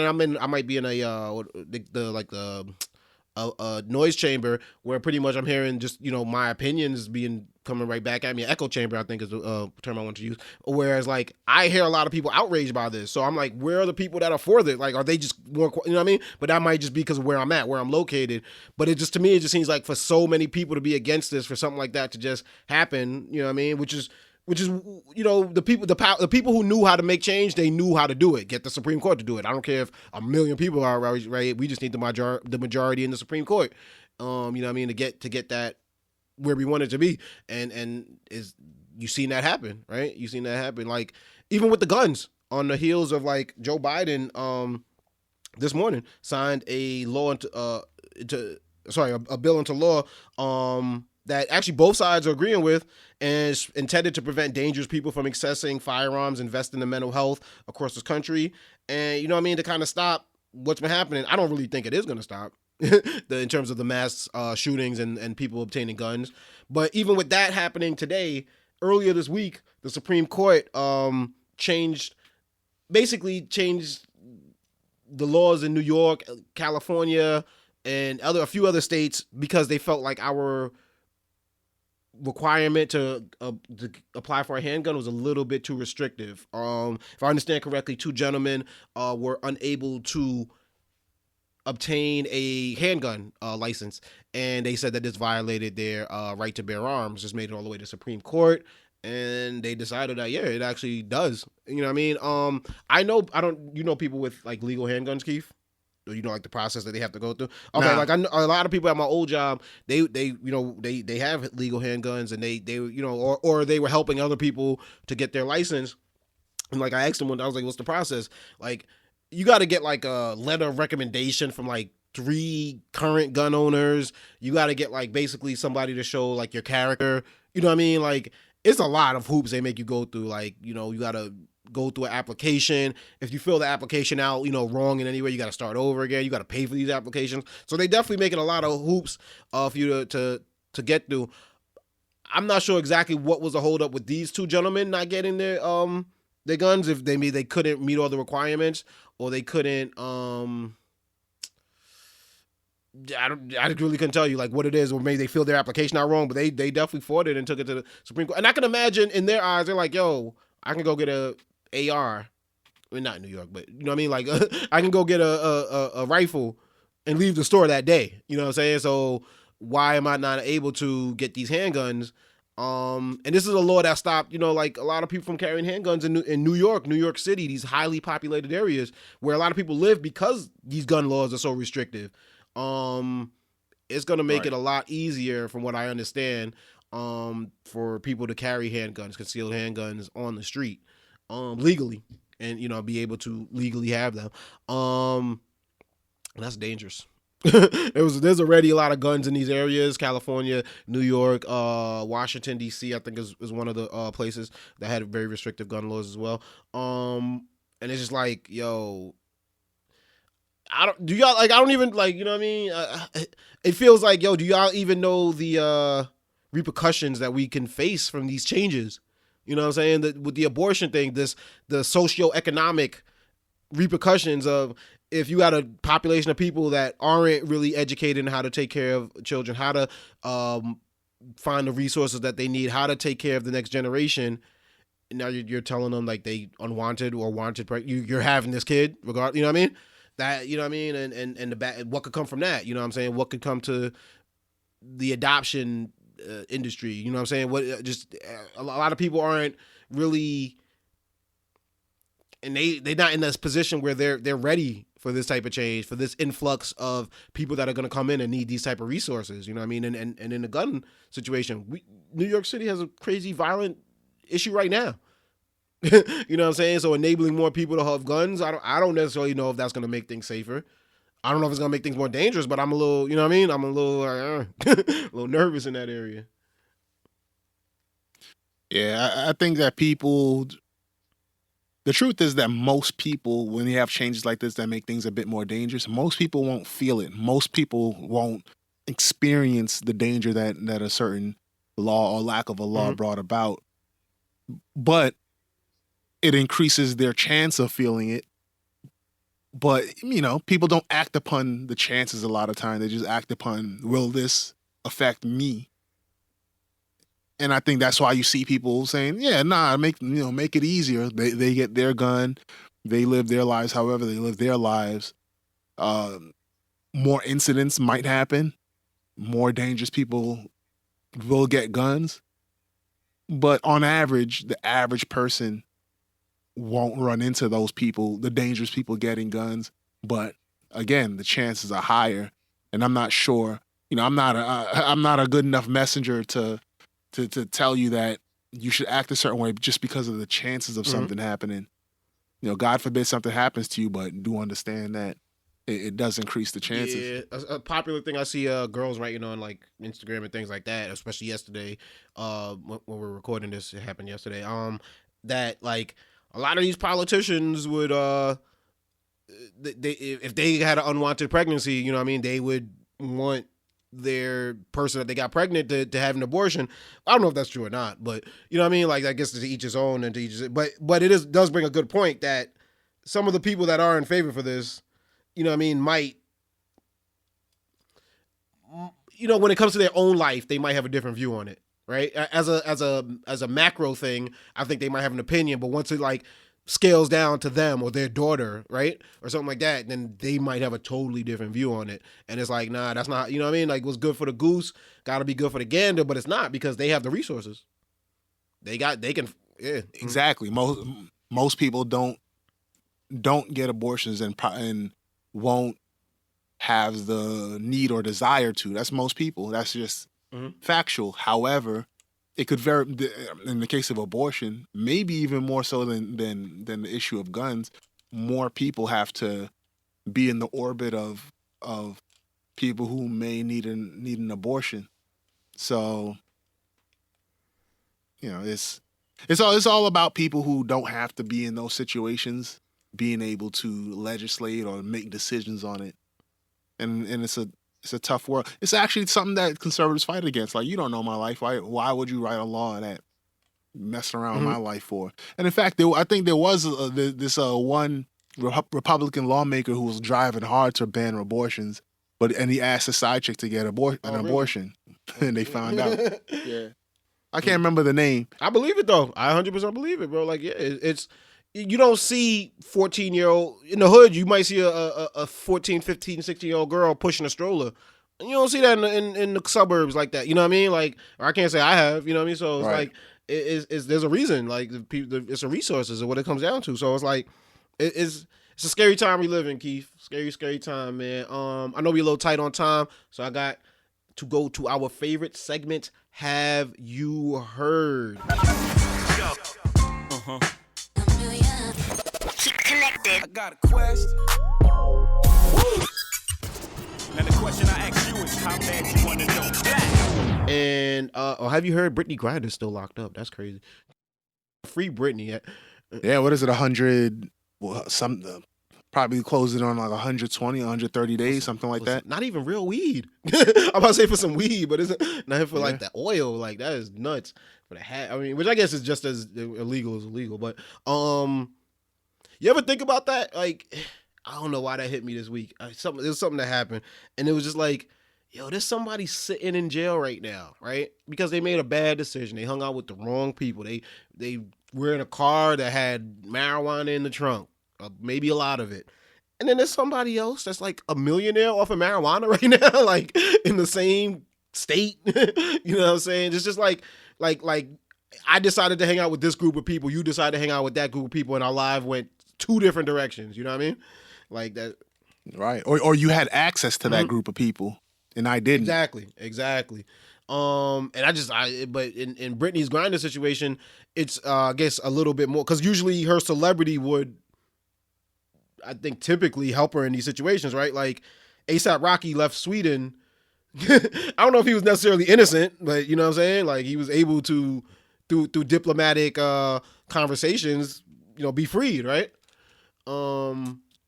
a noise chamber where pretty much I'm hearing just my opinions coming right back at me. Echo chamber, I think, is the term I want to use. Whereas, like, I hear a lot of people outraged by this. So I'm like, where are the people that are for this? Like, are they just more, you know what I mean? But that might just be because of where I'm at, where I'm located. But to me, it just seems like for so many people to be against this, for something like that to just happen, you know what I mean? Which is the people who knew how to make change, they knew how to do it. Get the Supreme Court to do it. I don't care if a million people are right. We just need the majority in the Supreme Court. You know what I mean? To get that where we want it to be, and you seen that happen, right? You seen that happen, like even with the guns on the heels of like Joe Biden, this morning signed a law a bill into law, that actually both sides are agreeing with, and it's intended to prevent dangerous people from accessing firearms, invest in the mental health across this country, and you know what I mean, to kind of stop what's been happening. I don't really think it is going to stop. In terms of the mass shootings and people obtaining guns. But even with that happening today, earlier this week, the Supreme Court changed the laws in New York, California, and a few other states because they felt like our requirement to apply for a handgun was a little bit too restrictive. If I understand correctly, two gentlemen were unable to obtain a handgun license, and they said that this violated their right to bear arms. Just made it all the way to Supreme Court, and they decided that it actually does. You know what I mean? I don't. You know people with like legal handguns, Keith? Or you know like the process that they have to go through. Okay, Nah. like I know a lot of people at my old job, they have legal handguns, and they or they were helping other people to get their license. And like I asked them one, I was like, "What's the process?" Like, you got to get like a letter of recommendation from like 3 current gun owners. You got to get like basically somebody to show like your character. You know what I mean? Like, it's a lot of hoops they make you go through. Like, you got to go through an application. If you fill the application out, wrong in any way, you got to start over again. You got to pay for these applications. So they definitely making a lot of hoops for you to get through. I'm not sure exactly what was the holdup with these two gentlemen not getting their guns. If they couldn't meet all the requirements, or they couldn't I really couldn't tell you like what it is, or maybe they filled their application out wrong, but they definitely fought it and took it to the Supreme Court. And I can imagine in their eyes, they're like, yo, I can go get a AR. I mean, not in New York, but you know what I mean? Like, I can go get a rifle and leave the store that day. You know what I'm saying? So why am I not able to get these handguns? And this is a law that stopped, like a lot of people from carrying handguns in New York City, these highly populated areas where a lot of people live because these gun laws are so restrictive. It's going to make it a lot easier, from what I understand, for people to carry handguns, concealed handguns on the street, legally, and, be able to legally have them. That's dangerous. There's already a lot of guns in these areas. California, New York, Washington D.C. I think is one of the places that had very restrictive gun laws as well. And it's just like, yo, I don't even like, you know what I mean? It feels like, yo, do y'all even know the repercussions that we can face from these changes? You know what I'm saying? With the abortion thing, the socioeconomic repercussions of, if you got a population of people that aren't really educated in how to take care of children, how to find the resources that they need, how to take care of the next generation, now you're telling them like they unwanted or wanted, you're having this kid, regardless, you know what I mean? That, you know what I mean? And what could come from that? You know what I'm saying? What could come to the adoption industry? You know what I'm saying? What a lot of people aren't really, and they're not in this position where they're ready for this type of change, for this influx of people that are going to come in and need these type of resources. You know what I mean? And in the gun situation, New York City has a crazy violent issue right now. You know what I'm saying? So enabling more people to have guns, I don't necessarily know if that's going to make things safer. I don't know if it's going to make things more dangerous, but I'm a little, you know what I mean? I'm a little, a little nervous in that area. Yeah, I think that the truth is that most people, when they have changes like this that make things a bit more dangerous, most people won't feel it. Most people won't experience the danger that a certain law or lack of a law brought about. But it increases their chance of feeling it. But, people don't act upon the chances a lot of time. They just act upon, will this affect me? And I think that's why you see people saying, yeah, make it easier. They get their gun. They live their lives however they live their lives. More incidents might happen. More dangerous people will get guns. But on average, the average person won't run into those people, the dangerous people getting guns. But again, the chances are higher. And I'm not sure, I'm not a good enough messenger to tell you that you should act a certain way just because of the chances of something happening. God forbid something happens to you, but do understand that it does increase the chances. Yeah, a popular thing I see girls writing on like Instagram and things like that, especially yesterday, when we're recording this, it happened yesterday. That like a lot of these politicians would if they had an unwanted pregnancy, you know what I mean, they would want their person that they got pregnant to have an abortion. I don't know if that's true or not, but you know what I mean? Like, I guess to each his own and to each his, but it does bring a good point that some of the people that are in favor for this, you know what I mean, might, when it comes to their own life, they might have a different view on it. right? As a macro thing, I think they might have an opinion, but once it like scales down to them or their daughter, right, or something like that, then they might have a totally different view on it. And it's like, nah, that's not, you know what I mean? Like, what's good for the goose got to be good for the gander, but it's not, because they have the resources. They can, yeah, Exactly. Most people don't get abortions and won't have the need or desire to. That's most people. That's just factual. However, it could in the case of abortion, maybe even more so than the issue of guns, more people have to be in the orbit of people who may need an abortion. So, you know, it's all about people who don't have to be in those situations being able to legislate or make decisions on it. And it's a tough world. It's actually something that conservatives fight against. Like, you don't know my life. Why would you write a law that messing around with my life for? And in fact, I think there was this one Republican lawmaker who was driving hard to ban abortions, and he asked a side chick to get an abortion, and they found out. Yeah, I can't remember the name. I believe it though. I 100% believe it, bro. Like, yeah, it's. You don't see 14-year-old in the hood. You might see a 14, 15, 16-year-old girl pushing a stroller. And you don't see that in the suburbs like that. You know what I mean? Like, or I can't say I have. You know what I mean? So it's like there's a reason. Like, it's a resources of what it comes down to. So it's like it's a scary time we live in, Keith. Scary time, man. I know we're a little tight on time, so I got to go to our favorite segment. Have you heard? Connected. I got a question. Woo! Now the question I ask you is, how bad you want to know that? And have you heard Brittany Griner's still locked up? That's crazy. Free Brittany. Yeah, what is it? 100? Well, probably closing on like 120, 130 days, something like that. Not even real weed. I'm about to say for some weed, but it's not for like the oil. Like, that is nuts. For the hat, I mean, which I guess is just as illegal as illegal. But you ever think about that? Like, I don't know why that hit me this week. It was something that happened, and it was just like, yo, there's somebody sitting in jail right now, right? Because they made a bad decision. They hung out with the wrong people. They were in a car that had marijuana in the trunk, maybe a lot of it. And then there's somebody else that's like a millionaire off of marijuana right now, like in the same state. You know what I'm saying? It's just like I decided to hang out with this group of people. You decided to hang out with that group of people, and our life went two different directions. You know what I mean? Like that. Right. Or you had access to that group of people and I didn't. Exactly. And but in Brittany's Grindr situation, it's I guess a little bit more, because usually her celebrity would, I think, typically help her in these situations, right? Like ASAP Rocky left Sweden. I don't know if he was necessarily innocent, but you know what I'm saying? Like, he was able to, through diplomatic conversations, be freed, right?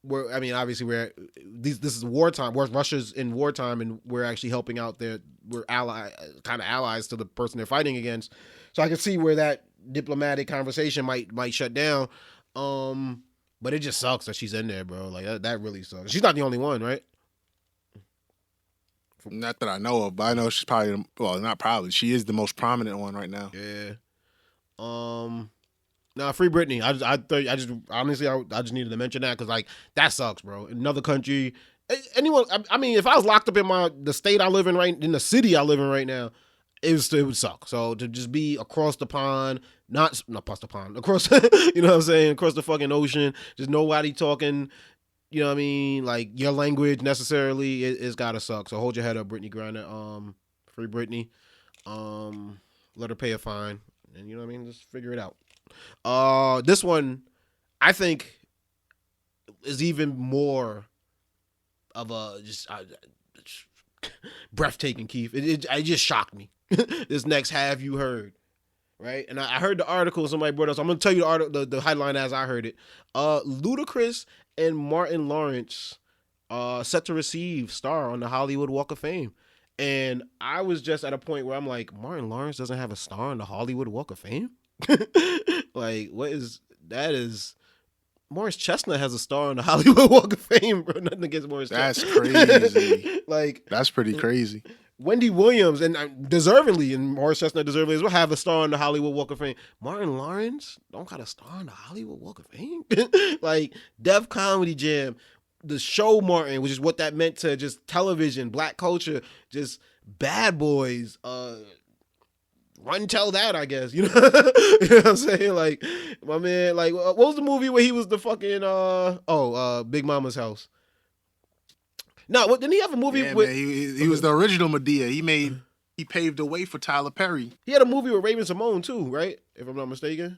Where, I mean, obviously this is wartime. Russia's in wartime, and we're actually helping out we're allies to the person they're fighting against. So I can see where that diplomatic conversation might shut down. But it just sucks that she's in there, bro. Like, that really sucks. She's not the only one, right? Not that I know of, but I know she's probably, well, not probably, she is the most prominent one right now. Yeah. Nah, free Britney. I just honestly, I just needed to mention that, because like, that sucks, bro. Another country, anyone. I mean, if I was locked up in the state I live in in the city I live in right now, it would suck. So to just be across the pond, not across the pond, across, you know what I'm saying, across the fucking ocean, just nobody talking, you know what I mean, like your language necessarily, it's gotta suck. So hold your head up, Brittany Griner. Free Britney. Let her pay a fine, and you know what I mean, just figure it out. This one, I think, is even more of a just breathtaking, Keith. It just shocked me. This next have you heard, right? And I heard the article somebody brought up. So I'm gonna tell you the article, the headline as I heard it. Ludacris and Martin Lawrence set to receive star on the Hollywood Walk of Fame. And I was just at a point where I'm like, Martin Lawrence doesn't have a star on the Hollywood Walk of Fame? Like, what is that? Is Morris Chestnut has a star on the Hollywood Walk of Fame, bro? Nothing against Morris Chestnut. That's crazy. Like, that's pretty crazy. Wendy Williams, and deservedly, and Morris Chestnut deservedly as well, have a star on the Hollywood Walk of Fame. Martin Lawrence don't got a star on the Hollywood Walk of Fame. Like Def Comedy Jam, the show Martin, which is what that meant to just television, black culture, just Bad Boys, Run Tell That, I guess. You know, you know what I'm saying? Like my man, like what was the movie where he was the fucking Big Mama's House? No, didn't he have a movie with? Man, he was the original Medea. He paved the way for Tyler Perry. He had a movie with Raven Simone too, right? If I'm not mistaken.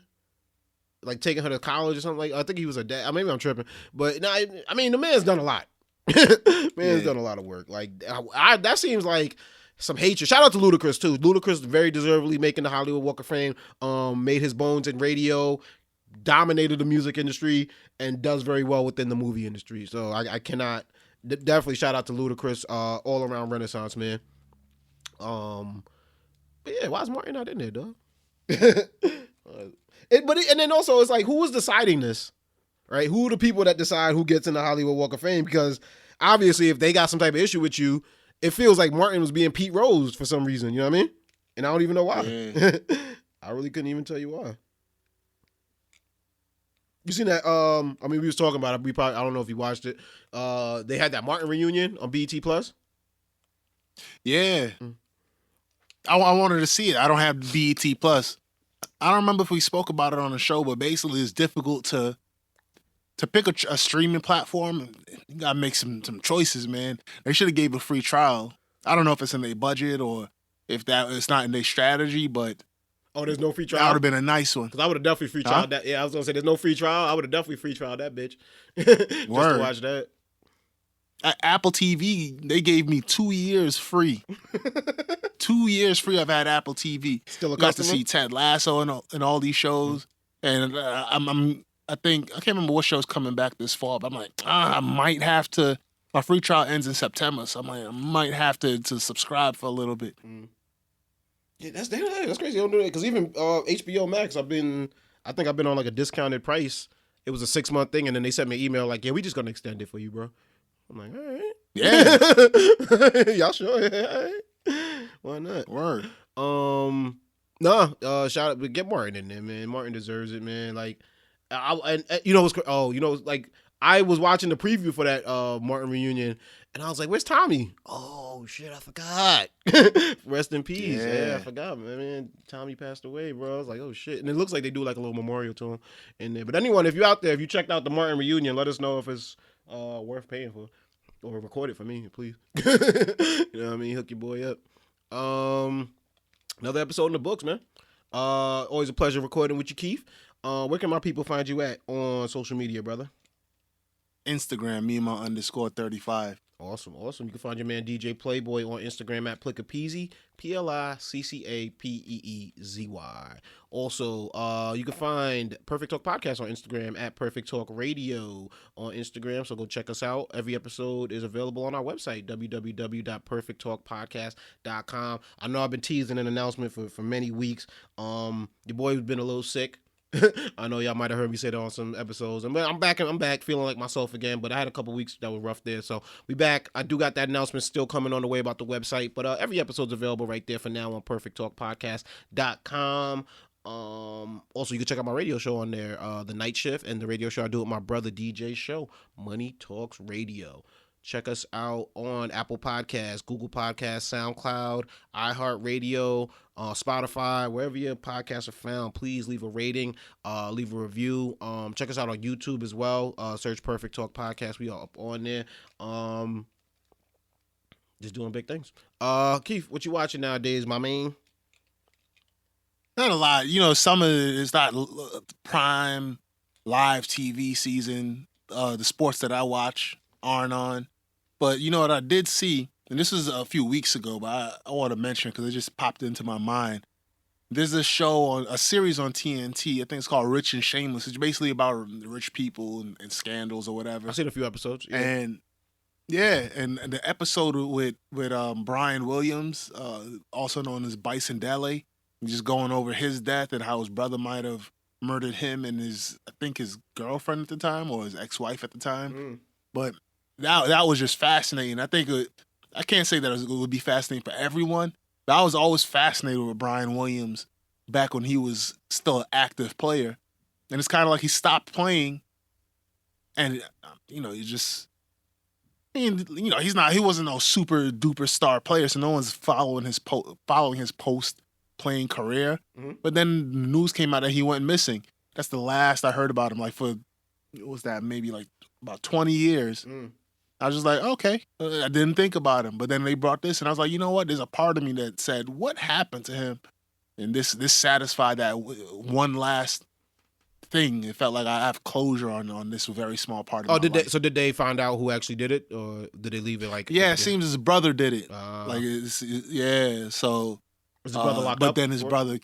Like taking her to college or something like. I think he was a dad. Maybe I'm tripping, but no, I mean the man's done a lot. Man's done a lot of work. Like that seems like some hatred. Shout out to Ludacris too. Ludacris very deservedly making the Hollywood Walk of Fame. Made his bones in radio, dominated the music industry, and does very well within the movie industry. So I cannot. Definitely shout out to Ludacris, all around Renaissance man. But yeah, why is Martin not in there, dog? And then also it's like, who was deciding this, right? Who are the people that decide who gets in the Hollywood Walk of Fame? Because obviously, if they got some type of issue with you, it feels like Martin was being Pete Rose for some reason. You know what I mean? And I don't even know why. Yeah. I really couldn't even tell you why. You seen that? I mean, we was talking about it. I don't know if you watched it. They had that Martin reunion on BET Plus. Yeah, I wanted to see it. I don't have BET Plus. I don't remember if we spoke about it on the show, but basically, it's difficult to pick a streaming platform. You gotta make some choices, man. They should have gave a free trial. I don't know if it's in their budget or if it's not in their strategy, but. Oh, there's no free trial? That would have been a nice one. Because I would have definitely free trial that. Yeah, I was going to say, there's no free trial. I would have definitely free trial that bitch. Just to watch that. At Apple TV, they gave me 2 years free. 2 years free I've had Apple TV. Still a got customer? to see Ted Lasso and all these shows. And I can't remember what show's coming back this fall, but I'm like, I might have to. My free trial ends in September, so I'm like, I might have to subscribe for a little bit. Yeah, that's crazy. Don't do that because even HBO Max, I think I've been on like a discounted price. It was a 6-month thing, and then they sent me an email like, "Yeah, we just gonna extend it for you, bro." I'm like, all right, yeah, y'all sure? All right. Why not? Word. Shout out, but get Martin in there, man. Martin deserves it, man. Like, like I was watching the preview for that Martin reunion. And I was like, where's Tommy? Oh, shit, I forgot. Rest in peace. Yeah, I forgot, man. Tommy passed away, bro. I was like, oh, shit. And it looks like they do like a little memorial to him in there. But anyone, if you're out there, if you checked out the Martin reunion, let us know if it's worth paying for. Or record it for me, please. You know what I mean? Hook your boy up. Another episode in the books, man. Always a pleasure recording with you, Keith. Where can my people find you at on social media, brother? Instagram, Mima_35. Awesome. You can find your man DJ Playboy on Instagram at Pliccapeezy, PLICCAPEEZY. Also, you can find Perfect Talk Podcast on Instagram at Perfect Talk Radio on Instagram. So go check us out. Every episode is available on our website, www.perfecttalkpodcast.com. I know I've been teasing an announcement for many weeks. Your boy's been a little sick. I know y'all might have heard me say that on some episodes, and I'm back feeling like myself again. But I had a couple weeks that were rough there, so we back. I do got that announcement still coming on the way about the website, but every episode's available right there for now on perfecttalkpodcast.com. Also, you can check out my radio show on there, The Night Shift, and the radio show I do with my brother DJ Show, Money Talks Radio. Check us out on Apple Podcasts, Google Podcasts, SoundCloud, iHeartRadio, Spotify, wherever your podcasts are found. Please leave a rating, leave a review. Check us out on YouTube as well. Search Perfect Talk Podcast. We are up on there. Just doing big things. Keith, what you watching nowadays, my man? Not a lot. Some of it is not prime live TV season. The sports that I watch aren't on. But you know what I did see, and this was a few weeks ago, but I want to mention because it just popped into my mind. There's a series on TNT. I think it's called Rich and Shameless. It's basically about rich people and scandals or whatever. I've seen a few episodes. Yeah. And the episode with Brian Williams, also known as Bison Dele, just going over his death and how his brother might have murdered him and his girlfriend at the time or his ex-wife at the time. But that was just fascinating. I think I can't say that it would be fascinating for everyone, but I was always fascinated with Brian Williams back when he was still an active player. And it's kind of like he stopped playing, and he just. I mean, he wasn't no super duper star player, so no one's following his post playing career. Mm-hmm. But then the news came out that he went missing. That's the last I heard about him. Like for what was that, maybe like about 20 years. I was just like, okay, I didn't think about him. But then they brought this, and I was like, you know what? There's a part of me that said, what happened to him? And this satisfied that one last thing. It felt like I have closure on this very small part of my life. Did they find out who actually did it, or did they leave it like? Yeah, it seems his brother did it. So was his brother locked up? But then his brother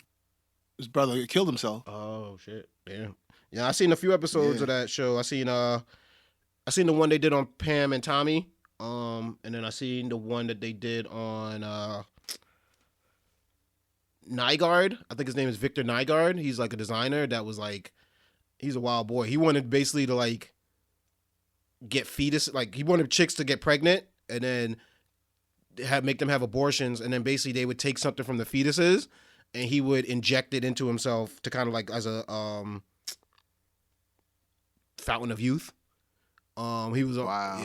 killed himself. Oh shit! Damn. Yeah, I seen a few episodes of that show. I seen the one they did on Pam and Tommy. And then I seen the one that they did on Nygaard. I think his name is Victor Nygaard. He's like a designer that was like, he's a wild boy. He wanted basically to like get fetus, like he wanted chicks to get pregnant and then make them have abortions, and then basically they would take something from the fetuses and he would inject it into himself to kind of like as a fountain of youth. He was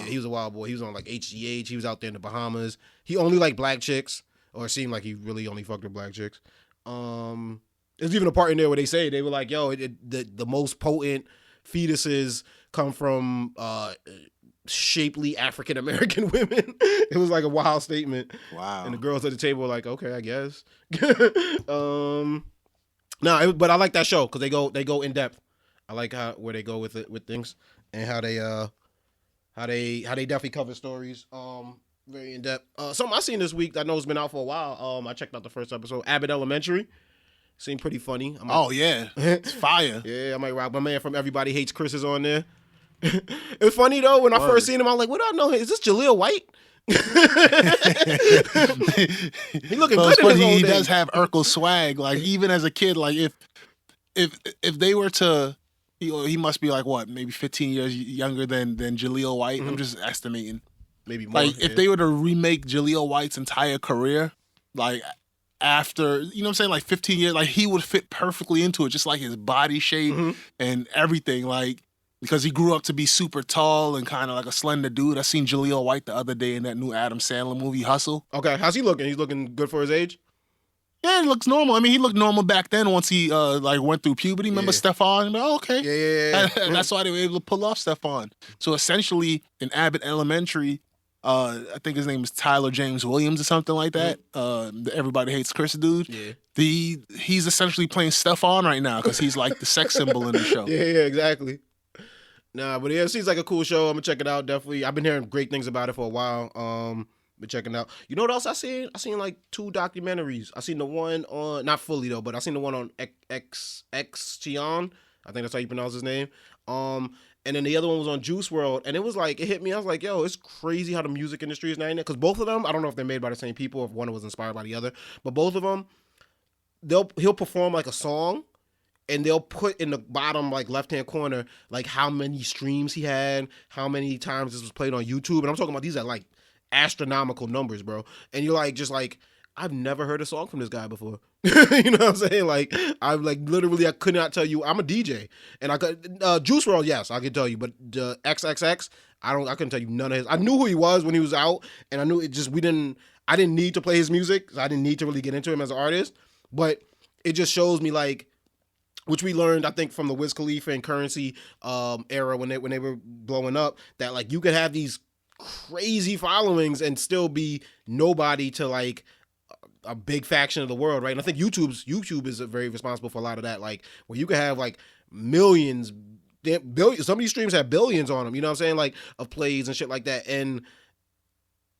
he was a wild boy. He was on like HGH. He was out there in the Bahamas. He only liked black chicks, or it seemed like he really only fucked with black chicks. There's even a part in there where they were like, yo, the most potent fetuses come from shapely African American women. It was like a wild statement. Wow. And the girls at the table were like, okay, I guess. But I like that show because they go in depth. I like where they go with it, with things, and how they definitely cover stories very in depth. Something I seen this week that I know has been out for a while. I checked out the first episode. Abbott Elementary seemed pretty funny. It's fire. Yeah, I might rock. My man from Everybody Hates Chris is on there. It's funny though, when I first seen him, I was like, what do I know? Is this Jaleel White? He looking good in his old He days. does have Urkel swag. Like even as a kid, like if they were to, he must be like what, maybe 15 years younger than Jaleel White. I'm just estimating. Maybe more. Like if they were to remake Jaleel White's entire career, like after, you know what I'm saying, like 15 years, like he would fit perfectly into it, just like his body shape and everything, like because he grew up to be super tall and kind of like a slender dude. I seen Jaleel White the other day in that new Adam Sandler movie, Hustle. Okay, how's he looking? He's looking good for his age? Yeah, he looks normal. I mean, he looked normal back then once he like went through puberty. Remember Stephon? Oh, okay. Yeah. That's why they were able to pull off Stephon. So essentially, in Abbott Elementary, I think his name is Tyler James Williams or something like that. The Everybody Hates Chris dude. Yeah. He's essentially playing Stephon right now because he's like the sex symbol in the show. Yeah, exactly. Nah, but yeah, it seems like a cool show. I'm gonna check it out, definitely. I've been hearing great things about it for a while. Been checking it out. You know what else I seen? I seen like 2 documentaries. I seen the one on, not fully though, but I seen the one on X Chion. I think that's how you pronounce his name. And then the other one was on Juice WRLD, and it was like, it hit me. I was like, yo, it's crazy how the music industry is now in there. Because both of them, I don't know if they're made by the same people, or if one was inspired by the other, but both of them, he'll perform like a song, and they'll put in the bottom like left-hand corner like how many streams he had, how many times this was played on YouTube, and I'm talking about these are like astronomical numbers, bro. And you're like, just like, I've never heard a song from this guy before. You know what I'm saying? Like, I'm like, literally, I could not tell you. I'm a DJ, and I could Juice WRLD, yes, I could tell you, but the XXX, I couldn't tell you none of his. I knew who he was when he was out, and I knew it just, I didn't need to play his music, so I didn't need to really get into him as an artist, but it just shows me like, which we learned, I think, from the Wiz Khalifa and Currency era when they were blowing up, that like you could have these crazy followings and still be nobody to like a big faction of the world, right? And I think YouTube is very responsible for a lot of that, like where you could have like millions, billions. Some of these streams have billions on them. You know what I'm saying? Like of plays and shit like that. And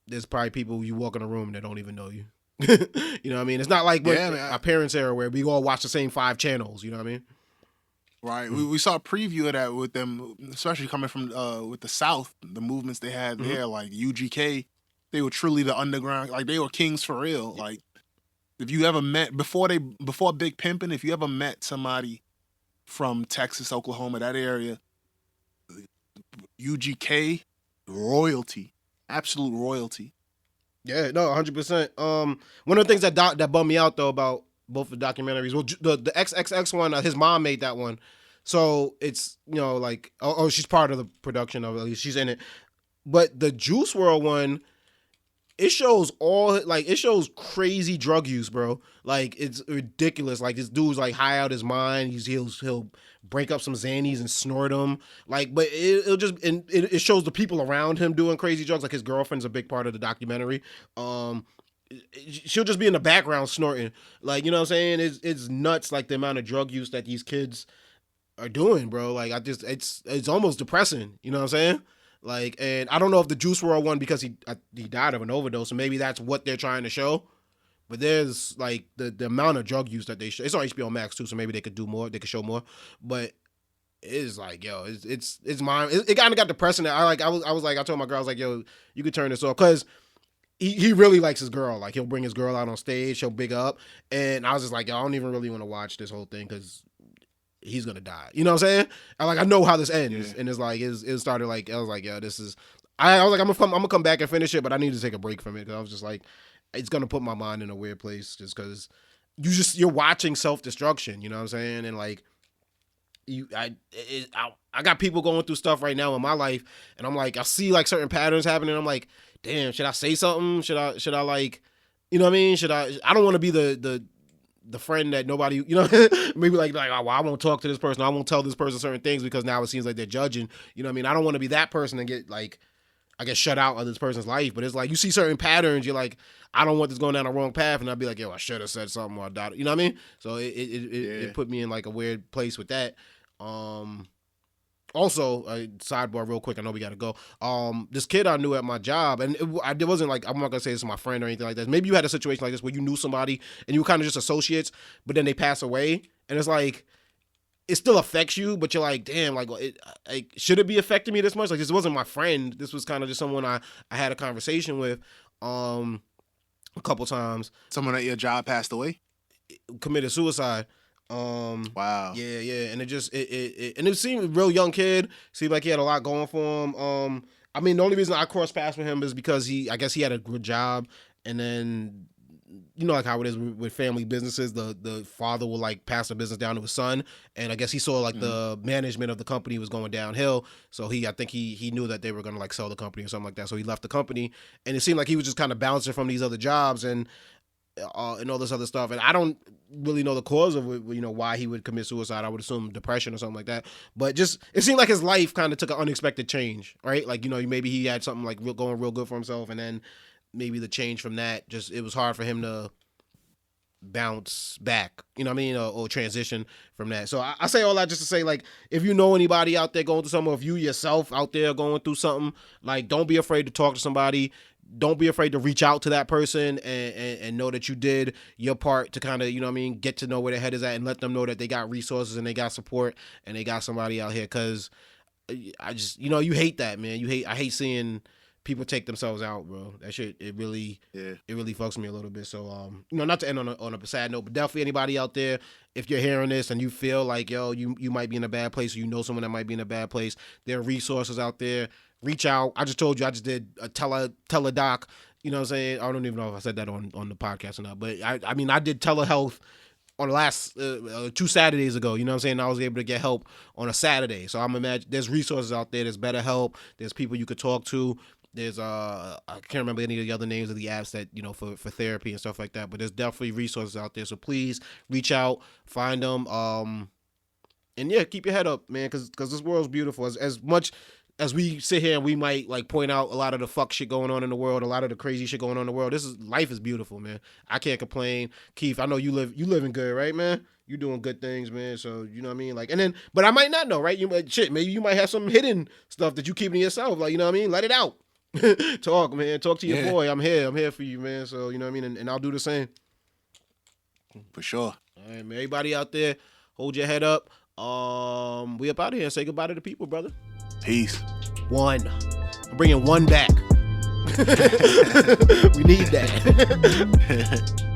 there's probably people you walk in a room that don't even know you. You know what I mean? It's not like our parents' era where we all watch the same 5 channels. You know what I mean? Right. We saw a preview of that with them, especially coming from with the South, the movements they had there, like UGK. They were truly the underground, like they were kings for real. Like if you ever met before Big Pimpin', if you ever met somebody from Texas, Oklahoma, that area, UGK, royalty, absolute royalty. Yeah, no, 100%. One of the things that bummed me out though about both the documentaries, well, the XXX one, his mom made that one, so it's like she's part of the production of it, at least she's in it. But the Juice World one, it shows crazy drug use, bro. Like it's ridiculous. Like this dude's like high out his mind. He'll break up some Xannies and snort them. Like, but it shows the people around him doing crazy drugs. Like his girlfriend's a big part of the documentary. She'll just be in the background snorting. Like, you know what I'm saying? It's nuts. Like the amount of drug use that these kids are doing, bro. Like it's almost depressing. You know what I'm saying? Like, and I don't know if the Juice WRLD one, because he died of an overdose, so maybe that's what they're trying to show. But there's like the amount of drug use that they show. It's on HBO Max too, so maybe they could do more. They could show more. But it's like, yo, it's mine. It kind of got depressing. I told my girl, I was like, yo, you could turn this off, because he really likes his girl. Like he'll bring his girl out on stage, he'll big up, and I was just like, yo, I don't even really want to watch this whole thing because he's gonna die. You know what I'm saying? I know how this ends, yeah. And it's like it started like I was like, yo, this is. I was like, I'm gonna come back and finish it, but I need to take a break from it, because I was just like, it's gonna put my mind in a weird place, just because you're watching self destruction. You know what I'm saying? And like I got people going through stuff right now in my life, and I'm like, I see like certain patterns happening. I'm like, damn, should I say something? Should I like, you know what I mean? I don't want to be the friend that nobody, maybe like, oh, well, I won't talk to this person. I won't tell this person certain things because now it seems like they're judging. You know what I mean? I don't want to be that person and get like, I get shut out of this person's life. But it's like, you see certain patterns, you're like, I don't want this going down the wrong path. And I'd be like, yo, I should have said something, or I doubt it. You know what I mean? So it put me in like a weird place with that. Also, sidebar real quick, I know we gotta go. This kid I knew at my job, and it wasn't like, I'm not gonna say this to my friend or anything like that. Maybe you had a situation like this where you knew somebody and you were kind of just associates, but then they pass away, and it's like, it still affects you, but you're like, damn, like should it be affecting me this much? Like, this wasn't my friend. This was kind of just someone I had a conversation with, a couple times. Someone at your job passed away? Committed suicide. Wow. Yeah, and it seemed a real young kid. Seemed like he had a lot going for him. I mean, the only reason I crossed paths with him is because I guess he had a good job, and then like how it is with family businesses, the father will like pass the business down to his son, and I guess he saw like the management of the company was going downhill, so I think he knew that they were gonna like sell the company or something like that, so he left the company, and it seemed like he was just kind of bouncing from these other jobs and all this other stuff, and I don't really know the cause of it, why he would commit suicide. I would assume depression or something like that, but just it seemed like his life kind of took an unexpected change, right? Like, maybe he had something like going real good for himself, and then maybe the change from that, just it was hard for him to bounce back, you know what I mean, or transition from that. So I say all that just to say, like, if you know anybody out there going through something, or if you yourself out there going through something, like, don't be afraid to talk to somebody. Don't be afraid to reach out to that person and know that you did your part to kind of, get to know where their head is at, and let them know that they got resources and they got support and they got somebody out here. Cause I just, you hate that, man. I hate seeing people take themselves out, bro. That shit, it really fucks me a little bit. So, not to end on a sad note, but definitely anybody out there, if you're hearing this and you feel like, yo, you might be in a bad place, or you know someone that might be in a bad place, there are resources out there. Reach out. I just told you I just did a teledoc. You know what I'm saying? I don't even know if I said that on the podcast or not. But I mean, I did telehealth on the last 2 Saturdays ago. You know what I'm saying? I was able to get help on a Saturday. So I'm imagining there's resources out there. There's BetterHelp. There's people you could talk to. There's I can't remember any of the other names of the apps that for therapy and stuff like that. But there's definitely resources out there. So please reach out, find them, and yeah, keep your head up, man, because this world's beautiful. As much as we sit here and we might like point out a lot of the fuck shit going on in the world, a lot of the crazy shit going on in the world, life is beautiful, man. I can't complain. Keith, I know you living good, right, man? You doing good things, man. So you know what I mean? Like, and then, but I might not know, right? Maybe you might have some hidden stuff that you keep to yourself. Like, you know what I mean? Let it out. Talk, man. Talk to your boy. I'm here for you, man. So you know what I mean? And I'll do the same. For sure. All right, man. Everybody out there, hold your head up. We up out of here and say goodbye to the people, brother. Peace. One. I'm bringing one back. We need that.